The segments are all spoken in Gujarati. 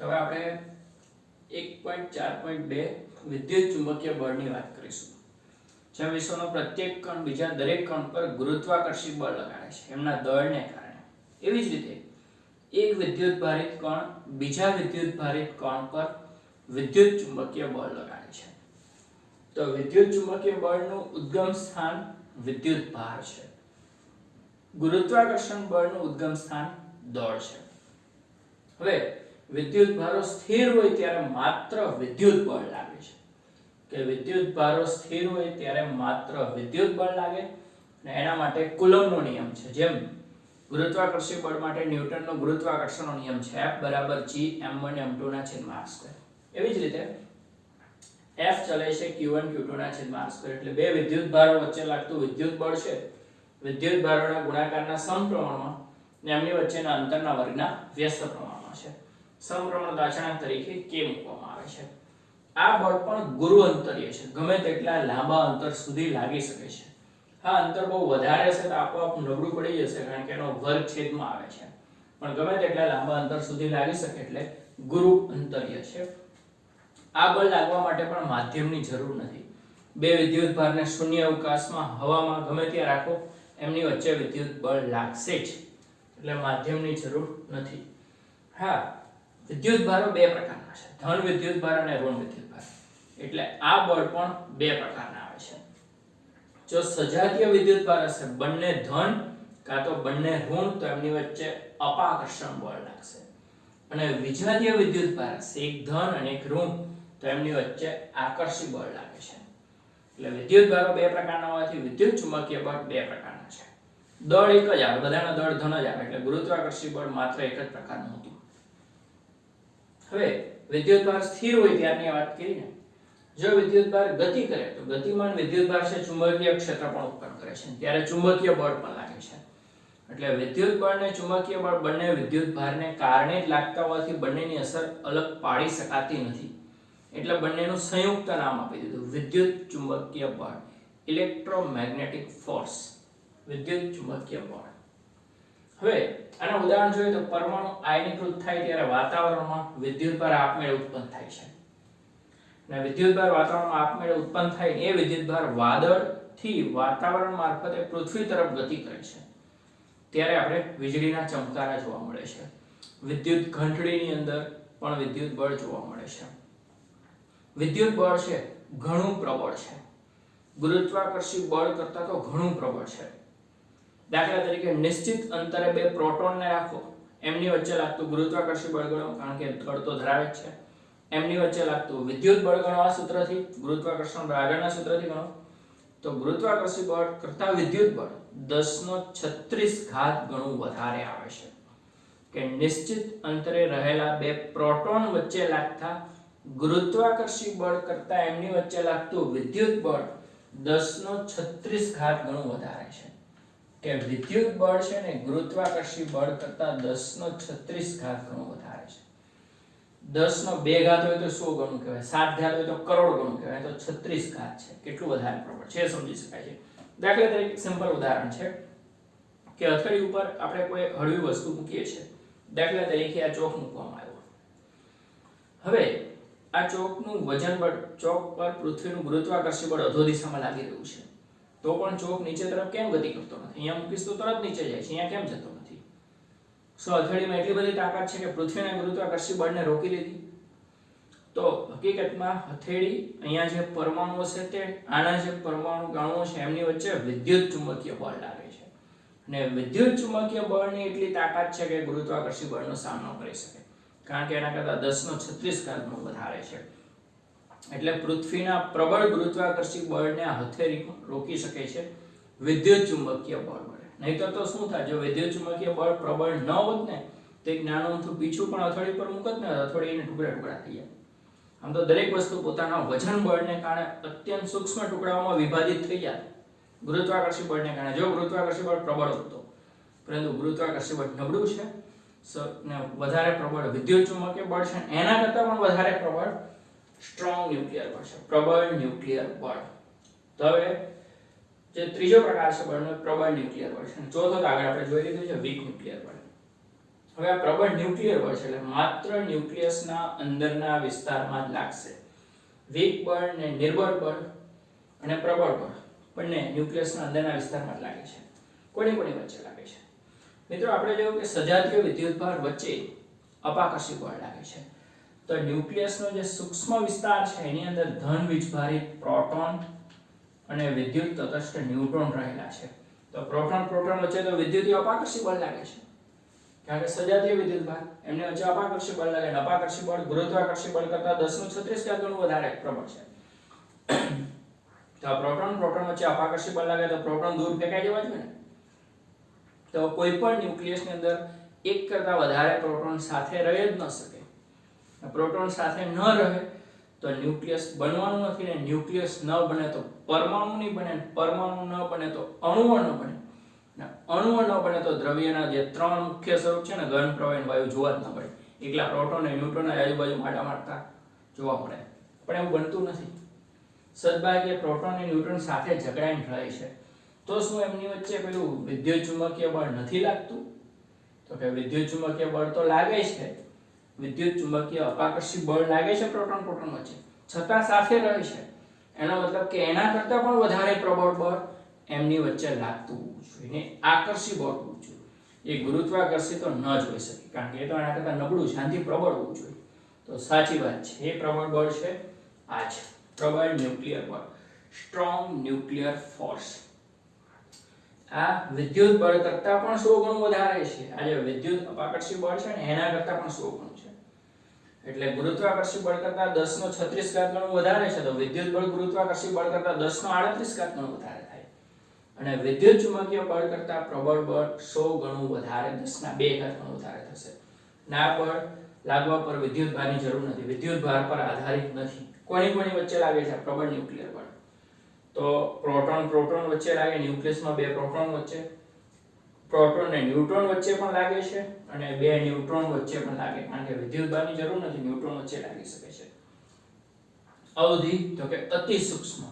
તો હવે આપણે 1.4.2 વિદ્યુત ચુંબકીય બળની વાત કરીશું. જ્યાં વિશ્વનો પ્રત્યેક કણ બીજા દરેક કણ પર ગુરુત્વાકર્ષી બળ લગાડે છે એમના દળને કારણે. એવી જ રીતે એક વિદ્યુત ભારિત કણ બીજા વિદ્યુત ભારિત કણ પર વિદ્યુત ચુંબકીય બળ લગાડે છે. તો વિદ્યુત ચુંબકીય બળનું ઉદ્ગમ સ્થાન વિદ્યુત ભાર છે. ગુરુત્વાકર્ષણ બળનું ઉદ્ગમ સ્થાન દળ છે. હવે વિદ્યુત ભારો સ્થિર હોય ત્યારે માત્ર વિદ્યુત બળ લાગે છે કે વિદ્યુત ભારો સ્થિર હોય ત્યારે માત્ર વિદ્યુત બળ લાગે અને એના માટે કુલમ્બનો નિયમ છે. જેમ ગુરુત્વાકર્ષી બળ માટે ન્યૂટનનો ગુરુત્વાકર્ષણનો નિયમ છે F = G m1m2/r². એવી જ રીતે F ચલે છે q1 q2/r². એટલે બે વિદ્યુત ભારો વચ્ચે લાગતું વિદ્યુત બળ છે વિદ્યુત ભારોના ગુણાકારના સમપ્રમાણમાં ને એમની વચ્ચેના અંતરના વર્ગના વ્યસ્ત પ્રમાણમાં છે. સમપ્રમાણ અચળાંક તરીકે k મૂકવામાં આવે છે. આ બળ પણ ગુરુ અંતરીય છે, ગમે તેટલા લાંબા અંતર સુધી લાગી શકે છે. હા, અંતર બહુ વધારે હશે તો આપોઆપ નબળું પડી જશે કારણ કે એનો વર્ગ છેદમાં આવે છે, પણ ગમે તેટલા લાંબા અંતર સુધી લાગી શકે એટલે ગુરુ અંતરીય છે. આ બળ લાગવા માટે પણ માધ્યમની જરૂર નથી. બે વિદ્યુત ભારને શૂન્ય અવકાશમાં હવામાં ગમે ત્યાં રાખો એમની વચ્ચે વિદ્યુત બળ લાગશે જ, એટલે માધ્યમની જરૂર નથી. હા, વિદ્યુત ભારો બે પ્રકારના છે, ધન વિદ્યુત ભાર અને ઋણ વિદ્યુત ભાર. એટલે આ બળ પણ બે પ્રકારના આવે છે. જો સજાતીય વિદ્યુત ભાર હશે બંને ધન કાં તો બંને ઋણ તો એમની વચ્ચે અપાકર્ષણ બળ લાગશે. અને વિજાતીય વિદ્યુત ભાર હશે એક ધન અને એક ઋણ તો એમની વચ્ચે આકર્ષી બળ લાગે છે. એટલે વિદ્યુત ભારો બે પ્રકારના હોવાથી વિદ્યુત ચુંબકીય બળ બે પ્રકારના છે. દળ એક જ આવે, બધાના દળ ધન જ આવે, એટલે ગુરુત્વાકર્ષી બળ માત્ર એક જ પ્રકારનું હતું. હવે વિદ્યુત ભાર સ્થિર હોય ત્યારની વાત કરીને, જો વિદ્યુત ભાર ગતિ કરે તો ગતિમાન વિદ્યુત ભાર છે ચુંબકીય ક્ષેત્ર પણ ઉત્પન્ન કરે છે, ત્યારે ચુંબકીય બળ પણ લાગે છે. એટલે વિદ્યુત બળ અને ચુંબકીય બળ બંને વિદ્યુત ભારને કારણે જ લાગતા હોવાથી બંનેની અસર અલગ પાડી શકાતી નથી. એટલે બંનેનું સંયુક્ત નામ આપી દીધું વિદ્યુત ચુંબકીય બળ, ઇલેક્ટ્રોમેગ્નેટિક ફોર્સ, વિદ્યુત ચુંબકીય બળ. હવે આના ઉદાહરણ જોઈએ તો પરમાણુ આયનીકૃત થાય ત્યારે વાતાવરણમાં વિદ્યુત ભાર આપમેળે ઉત્પન્ન થાય છે. અને વિદ્યુત ભાર વાતાવરણમાં આપમેળે ઉત્પન્ન થાય એ વિદ્યુત ભાર વાદળથી વાતાવરણ મારફતે પૃથ્વી તરફ ગતિ કરે છે ત્યારે આપણે વીજળીના ચમકારા જોવા મળે છે. વિદ્યુત ઘંટડીની અંદર પણ વિદ્યુત બળ જોવા મળે છે. વિદ્યુત બળ છે ઘણું પ્રબળ છે, ગુરુત્વાકર્ષી બળ કરતાં તો ઘણું પ્રબળ છે. દાખલા તરીકે નિશ્ચિત અંતરે બે પ્રોટોનને રાખો, એમની વચ્ચે લાગતું ગુરુત્વાકર્ષી બળ ગણો, કારણ કે દળ તો ધરાવે જ છે. એમની વચ્ચે લાગતું વિદ્યુત બળ ગણો આ સૂત્રથી, ગુરુત્વાકર્ષણ બળ આગળના સૂત્રથી ગણો, તો ગુરુત્વાકર્ષી બળ કરતાં વિદ્યુત બળ 1036 ગણું વધારે આવે છે. કે નિશ્ચિત અંતરે રહેલા બે પ્રોટોન વચ્ચે લાગતા ગુરુત્વાકર્ષી બળ કરતાં એમની વચ્ચે લાગતું વિદ્યુત બળ 1036 ગણું વધારે છે. કે વિદ્યુત બળ છે ને ગુરુત્વાકર્ષી બળ કરતાં 1036 ગણું વધારે છે. 10 નો 2 ઘાત હોય તો 100 ગણું કહેવાય, 7 ઘાત હોય તો કરોડ ગણું કહેવાય, તો 36 ઘાત છે. કેટલું વધારે પ્રબળ છે સમજી શકાય છે. દાખલા તરીકે સિમ્પલ ઉદાહરણ છે કે હથેળી ઉપર આપણે કોઈ હળવી વસ્તુ મૂકીએ છીએ. દાખલા તરીકે આ ચોક મૂકવામાં આવ્યો. હવે આ ચોકનું વજન બળ, ચોક પર પૃથ્વીનું ગુરુત્વાકર્ષી બળ અધો દિશામાં લાગી રહ્યું છે, તો પણ ચોક નીચે તરફ કેમ ગતિ કરતો નથી? અહીંયા મૂકીશ તો તરત નીચે જાય છે, અહીંયા કેમ જતો નથી? હથેળીમાં એટલી બધી તાકાત છે કે પૃથ્વીના ગુરુત્વાકર્ષી બળને રોકી લીધી. તો હકીકતમાં હથેળી અહીંયા જે પરમાણુઓ છે તે આના જે પરમાણુ અણુઓ છે એમની વચ્ચે વિદ્યુત ચુંબકીય બળ લાગે છે, અને વિદ્યુત ચુંબકીય બળની એટલી તાકાત છે કે ગુરુત્વાકર્ષી બળનો સામનો કરી શકે, કારણ કે એના કરતાં 1036 ગણું વધારે છે. એટલે પૃથ્વીના પ્રબળ ગુરુત્વાકર્ષી બળને હથેળી રોકી શકે છે વિદ્યુત ચુંબકીય બળ વડે. નહીતર તો શું થાય, જો વિદ્યુત ચુંબકીય બળ પ્રબળ ન હોત ને તો એક નાનું અમથું પીછું પણ હથેળી પર મૂકત ને હથેળીને ટુકડા ટુકડા થઈ જાય. આમ તો દરેક વસ્તુ પોતાના વજન બળને કારણે અત્યંત સૂક્ષ્મ ટુકડાઓમાં વિભાજિત થઈ જાય ગુરુત્વાકર્ષી બળને કારણે. જો ગુરુત્વાકર્ષી બળ પ્રબળ હોત તો, પરંતુ ગુરુત્વાકર્ષી બળ નબળું છે ને વધારે પ્રબળ વિદ્યુત ચુંબકીય બળ છે, એના કરતાં પણ વધારે પ્રબળ સ્ટ્રોંગ ન્યુક્લિયર બળ છે, પ્રબળ ન્યુક્લિયર બળ. તો હવે જે ત્રીજો પ્રકાર છે બળનો પ્રબળ ન્યુક્લિયર બળ છે, ચોથો આગળ આપણે જોઈ લીધું છે વીક ન્યુક્લિયર બળ. હવે આ પ્રબળ ન્યુક્લિયર બળ છે એટલે માત્ર ન્યુક્લિયસના અંદરના વિસ્તારમાં જ લાગશે. વીક બળ ને નિર્બળ બળ અને પ્રબળ બળ બંને ન્યુક્લિયસના અંદરના વિસ્તારમાં જ લાગે છે. કોની વચ્ચે લાગે છે? મિત્રો આપણે જોયું કે સજાતીય વિદ્યુતભાર વચ્ચે અપાકર્ષી બળ લાગે છે. તો ન્યુક્લિયસનો જે સૂક્ષ્મ વિસ્તાર છે એની અંદર ધન વીજભારિત પ્રોટોન અને વિદ્યુત તટસ્થ ન્યુટ્રોન રહેલા છે. તો પ્રોટોન વચ્ચે તો વિદ્યુતીય અપાકર્ષી બળ લાગે છે, કારણ કે સજાતીય વિદ્યુતભાર એમની વચ્ચે અપાકર્ષી બળ લાગે. અને અપાકર્ષી બળ ગુરુત્વાકર્ષી બળ કરતા 1036 ગણું વધારે પ્રબળ છે. તો પ્રોટોન વચ્ચે અપાકર્ષી બળ લાગે તો પ્રોટોન દૂર ફેંકાઈ જવા જોઈએ ને. તો કોઈ પણ ન્યુક્લિયસની અંદર એક કરતા વધારે પ્રોટોન સાથે રહી જ ન શકે. પ્રોટોન સાથે ન રહે તો ન્યુક્લિયસ બનવાનું નથી, ને ન્યુક્લિયસ ન બને તો પરમાણુ નહીં બને, પરમાણુ ન બને તો અણુઓ ન બને, ને અણુઓ ન બને તો દ્રવ્યના જે ત્રણ મુખ્ય સ્વરૂપ છે ને ઘન, પ્રવાહી, વાયુ જોવા જ ન મળે. એકલા પ્રોટોન અને ન્યુટ્રોન આજુબાજુ માડા મારતા જોવા મળે, પણ એવું બનતું નથી. સદભાગ્યે પ્રોટોન અને ન્યુટ્રોન સાથે ઝઘડાઈને રહે છે. તો શું એમની વચ્ચે પેલું વિદ્યુત ચુંબકીય બળ નથી લાગતું? તો કે વિદ્યુત ચુંબકીય બળ તો લાગે છે, વિદ્યુત ચુંબકીય અપાકર્ષી બળ લાગે છે પ્રોટોન વચ્ચે, છતાં સાથે રહે છે. એનો મતલબ કે એના કરતા પણ વધારે પ્રબળ બળ એમની વચ્ચે લાગતું હોવું જોઈએ, ને આકર્ષી બળ હોવું જોઈએ. એ ગુરુત્વાકર્ષી તો ન જ હોઈ શકે, કારણ કે એ તો એના કરતા નબળું છે, આનાથી પ્રબળ હોવું જોઈએ. તો સાચી વાત છે, એ પ્રબળ બળ છે આ છે પ્રબળ ન્યુક્લિયર બળ, સ્ટ્રોંગ ન્યુક્લિયર ફોર્સ. આ વિદ્યુત બળ કરતા પણ 100 ગણું વધારે છે. આ જે વિદ્યુત અપાકર્ષી બળ છે ને એના કરતા પણ 100 ગણું છે. એટલે ગુરુત્વાકર્ષી બળ કરતા 1036 ગણું વધારે છે, તો વિદ્યુત બળ ગુરુત્વાકર્ષી બળ કરતા 1038 ગણું વધારે થાય. અને વિદ્યુત ચુંબકીય બળ કરતા પ્રબળ બળ 100 ગણું વધારે, 10⁵ ગણું વધારે થશે. ના બળ લાગવા પર વિદ્યુત ભારની જરૂર નથી, વિદ્યુત ભાર પર આધારિત નથી. કોની વચ્ચે લાગે છે પ્રબળ ન્યુક્લિયર બળ? તો પ્રોટોન વચ્ચે લાગે, ન્યુક્લિયસમાં બે પ્રોટોન વચ્ચે, પ્રોટોન અને ન્યુટ્રોન વચ્ચે પણ લાગે છે, અને બે ન્યુટ્રોન વચ્ચે પણ લાગે, કારણ કે વિદ્યુત ભારની જરૂર નથી, ન્યુટ્રોન વચ્ચે લાગી શકે છે. અવધિ તો કે અતિ સૂક્ષ્મ,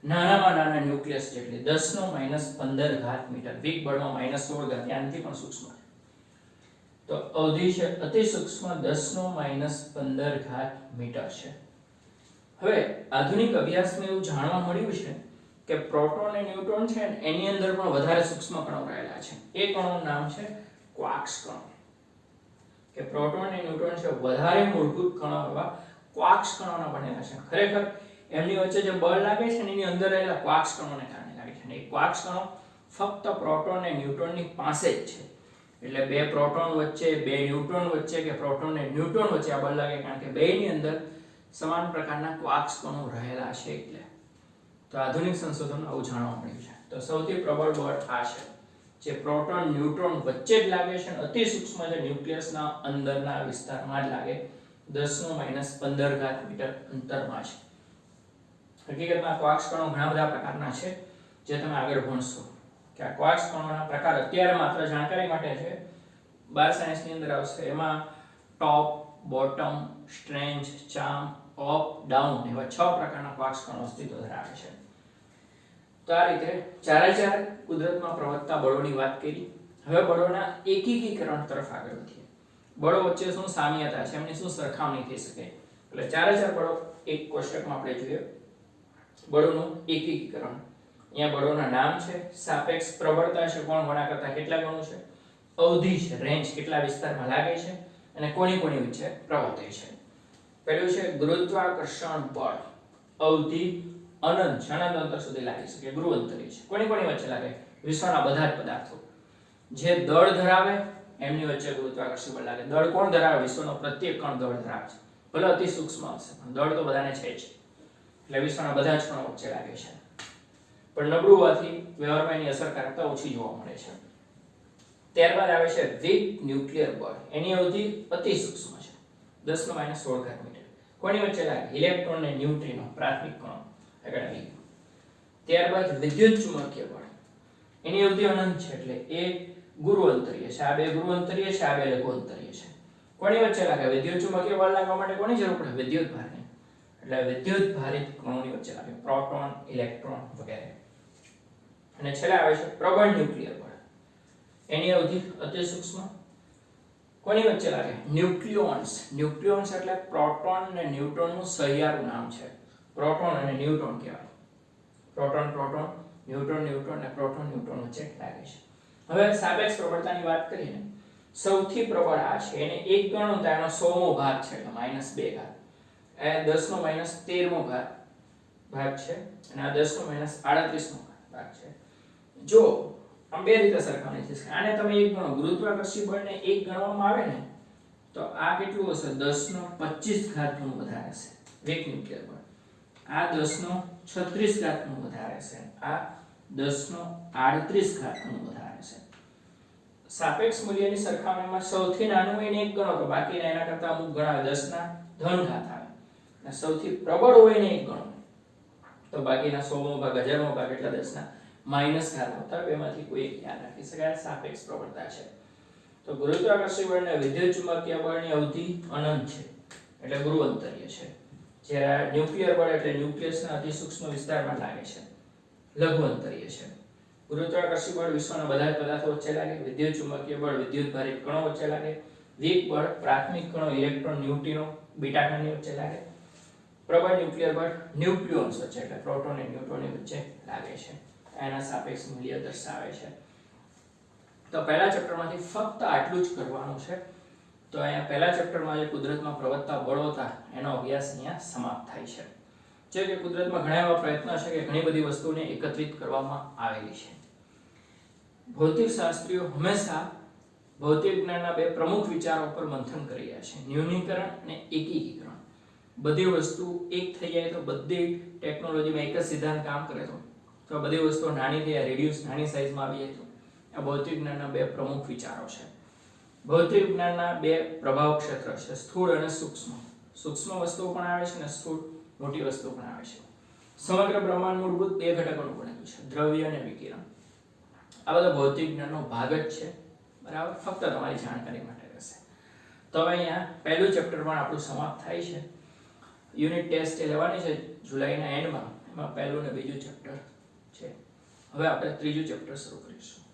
નાનામાં નાના ન્યુક્લિયસ જેટલી, 10⁻15 મીટર, વીક બળમાં -16 ત્યાંથી પણ સૂક્ષ્મ. તો અવધિ છે અતિ સૂક્ષ્મ, 10⁻15 મીટર છે. હવે આધુનિક અભ્યાસમાં એવું જાણવા મળ્યું છે કે પ્રોટોન અને ન્યુટ્રોન છે ને એની અંદર પણ વધારે સૂક્ષ્મ કણો રહેલા છે. એ કણોનું નામ છે ક્વાર્ક્સ કણો. કે પ્રોટોન અને ન્યુટ્રોન છે વધારે મૂળભૂત કણો એવા ક્વાર્ક્સ કણોના બનેલા છે. ખરેખર એમની વચ્ચે જે બળ લાગે છે ને એની અંદર રહેલા ક્વાર્ક્સ કણોને કારણે લાગે છે. અને એ ક્વાર્ક્સ કણો ફક્ત પ્રોટોન અને ન્યુટ્રોનની પાસે જ છે. એટલે બે પ્રોટોન વચ્ચે, બે ન્યુટ્રોન વચ્ચે કે પ્રોટોન અને ન્યુટ્રોન વચ્ચે આ બળ લાગે, કારણ કે બેની અંદર સમાન પ્રકારના ક્વાર્ક્સ કણો રહેલા છે. એટલે તો આધુનિક સંશોધનમાં આવું જાણવા મળ્યું છે. તો સૌથી પ્રબળ બળ આ છે, જે પ્રોટોન ન્યુટ્રોન વચ્ચે જ લાગે છે, અતિ સૂક્ષ્મ છે, ન્યુક્લિયસના અંદરના વિસ્તારમાં જ લાગે, 10⁻15 મીટર અંતરમાં છે. હકીકતમાં ક્વાર્ક્સ કણો ઘણા બધા પ્રકારના છે, જે તમે આગળ ભણશો. કે આ ક્વાર્ક્સ કણોના પ્રકાર અત્યારે માત્ર જાણકારી માટે છે, 12 સાયન્સની અંદર આવશે. એમાં ટોપ, બોટમ, સ્ટ્રેન્જ, ચામ, અપ, ડાઉન એવા 6 પ્રકારના ક્વાર્ક્સ કણો અસ્તિત્વ ધરાવે છે. તો આ રીતે ચારે કુદરતમાં પ્રવર્તતા બળોની વાત કરી. હવે બળોના એકીકરણ તરફ આગળ વધીએ. બળો વચ્ચે શું સામ્યતા છે, એમની શું સરખામણી થઈ શકે? એટલે ચારે બળો એક કોષ્ટકમાં આપણે જોઈએ. બળોનું એકીકરણ. અહીંયા બળોના નામ છે, સાપેક્ષ પ્રબળતા છે, કોણ કોના કરતા કેટલા ગણું છે, અવધિ છે, રેન્જ કેટલા વિસ્તારમાં લાગે છે, અને કોની વચ્ચે પ્રવર્તે છે. પહેલું છે ગુરુત્વાકર્ષણ બળ. અવધિ અનંત અંતર સુધી લાગી શકે, ગુરુઅંતરી છે. કોની વચ્ચે લાગે? વિશ્વના બધા જ પદાર્થો જે દળ ધરાવે એમની વચ્ચે ગુરુત્વાકર્ષણ બળ લાગે. દળ કોણ ધરાવે? વિશ્વનો પ્રત્યેક કણ દળ ધરાવે છે. ભલે અતિ સૂક્ષ્મ હશે પણ દળ તો બધાને છે જ. એટલે વિશ્વના બધા જ કણો વચ્ચે લાગે છે. પણ નબળું હોવાથી વ્યવહારમાં એની અસરકારકતા ઓછી જોવા મળે છે. ત્યારબાદ આવે છે વીક ન્યુક્લિયર બળ. એની અવધિ અતિ સૂક્ષ્મ છે, 10⁻16 મીટર. કોની વચ્ચે લાગે? ઇલેક્ટ્રોન અને ન્યુટ્રિનો, પ્રાથમિક કણો આગળ આવી ગયું. ત્યારબાદ વિદ્યુત ચુંબકીય બળ. એની અવધિ અનંત છે, એટલે એ ગુરુઅંતરીય છે. આ બે ગુરુઅંતરીય છે, આ બે લઘુઅંતરીય છે. કોની વચ્ચે લાગે? વિદ્યુત ચુંબકીય બળ લાગવા માટે કોની જરૂર પડે? વિદ્યુત ભારની. એટલે વિદ્યુત ભારિત કણોની વચ્ચે લાગે, પ્રોટોન, ઇલેક્ટ્રોન વગેરે. અને છેલ્લે આવે છે પ્રબળ ન્યુક્લિયર બળ. એની અવધિ અતિ સૂક્ષ્મ, કોની વચ્ચે લાગે? ન્યુક્લિયોન્સ. ન્યુક્લિયોન્સ એટલે પ્રોટોન અને ન્યુટ્રોનનું સહિયારું નામ છે. પ્રોટોન અને ન્યુટ્રોન કહેવાય. પ્રોટોન પ્રોટોન, ન્યુટ્રોન ન્યુટ્રોન અને પ્રોટોન ન્યુટ્રોન વચ્ચે લાગે છે. હવે સાપેક્ષ પ્રબળતાની વાત કરીએ ને, સૌથી પ્રબળ આ છે, એને 1 ગણો તો એનો 100મો ભાગ છે એટલે -2 ઘાત. એ 10 નો -13મો ભાગ છે અને આ 10 નો -38મો ભાગ છે. જો આમ બે રીતે સરખામણી થશે. આને તમે 1 ગણો, ગુરુત્વાકર્ષી બળને 1 ગણવામાં આવે ને તો આ કેટલું હશે? 10 નો 25 ઘાત ગણું વધારે હશે વેગ ન્યુક્લિયર બળ. આ 10 નો 36 ઘાત ગણું વધારે છે. આ 10 નો 38 ઘાત ગણું વધારે છે. સાપેક્ષ મૂલ્યની સરખામણીમાં સૌથી નાનું હોય ને 1 ગણો તો બાકીના એના કરતા અમુક ગણા 10 ના ધન ઘાત આવે. અને સૌથી પ્રબળ હોય ને 1 ગણો તો બાકીના 100મો ભાગ 1000મો ભાગ એટલે 10 ના માઈનસ ઘાત આવતા. બેમાંથી કોઈ એક યાદ રાખી શકાય. સાપેક્ષ પ્રબળતા છે. તો ગુરુત્વાકર્ષી બળ અને વિદ્યુત ચુંબકીય બળની અવધિ અનંત છે એટલે ગુરુઅંતરીય છે. જ્યારે ન્યુક્લિયર બળ એટલે ન્યુક્લિયસના અતિ સૂક્ષ્મ વિસ્તારમાં લાગે છે, લઘુ અંતરીય છે. ગુરુત્વાકર્ષી બળ વિશ્વના બધા જ પદાર્થો વચ્ચે લાગે. વિદ્યુત ચુંબકીય બળ વિદ્યુત ભારિત કણો વચ્ચે લાગે. વેગ બળ પ્રાથમિક કણો ઇલેક્ટ્રોન, ન્યુટ્રિનો, બીટા કણની વચ્ચે લાગે. પ્રબળ ન્યુક્લિયર બળ ન્યુક્લિયોન્સ વચ્ચે એટલે પ્રોટોન અને ન્યુટ્રોનની વચ્ચે લાગે છે. એના સાપેક્ષ મૂલ્ય દર્શાવે છે. તો પહેલા ચેપ્ટરમાંથી ફક્ત આટલું જ કરવાનું છે. તો અહીંયા પહેલા ચેપ્ટરમાં જે કુદરતમાં પ્રવર્તતા બળો હતા એનો અભ્યાસ અહીંયા સમાપ્ત થાય છે. જે કે કુદરતમાં ઘણા એવા પ્રયત્નો છે કે ઘણી બધી વસ્તુઓને એકત્રિત કરવામાં આવેલી છે. ભૌતિક શાસ્ત્રીઓ હંમેશા ભૌતિક જ્ઞાનના બે પ્રમુખ વિચારો પર મંથન કરી રહ્યા છે, ન્યૂનીકરણ અને એકીકરણ. બધી વસ્તુ એક થઈ જાય તો બધી ટેકનોલોજીમાં એક જ સિદ્ધાંત કામ કરે તો બધી વસ્તુઓ નાની થઈ જાય, રિડ્યુસ નાની સાઈઝમાં આવી જાય તો આ ભૌતિક જ્ઞાનના બે પ્રમુખ વિચારો છે. ભૌતિક વિજ્ઞાનના બે પ્રભાવ ક્ષેત્ર છે, સ્થૂળ અને સૂક્ષ્મ. સૂક્ષ્મ વસ્તુઓ પણ આવે છે અને સ્થૂળ મોટી વસ્તુઓ પણ આવે છે. સમગ્ર બ્રહ્માંડ મૂળભૂત બે ઘટકોનું બનેલું છે, દ્રવ્ય અને વિકિરણ. આ બધા ભૌતિક જ્ઞાનનો ભાગ જ છે, બરાબર. ફક્ત તમારી જાણકારી માટે રહેશે. તો હવે અહીંયા પહેલું ચેપ્ટર પણ આપણું સમાપ્ત થાય છે. યુનિટ ટેસ્ટ એ લેવાની છે જુલાઈના એન્ડમાં. એમાં પહેલું અને બીજું ચેપ્ટર છે. હવે આપણે ત્રીજું ચેપ્ટર શરૂ કરીશું.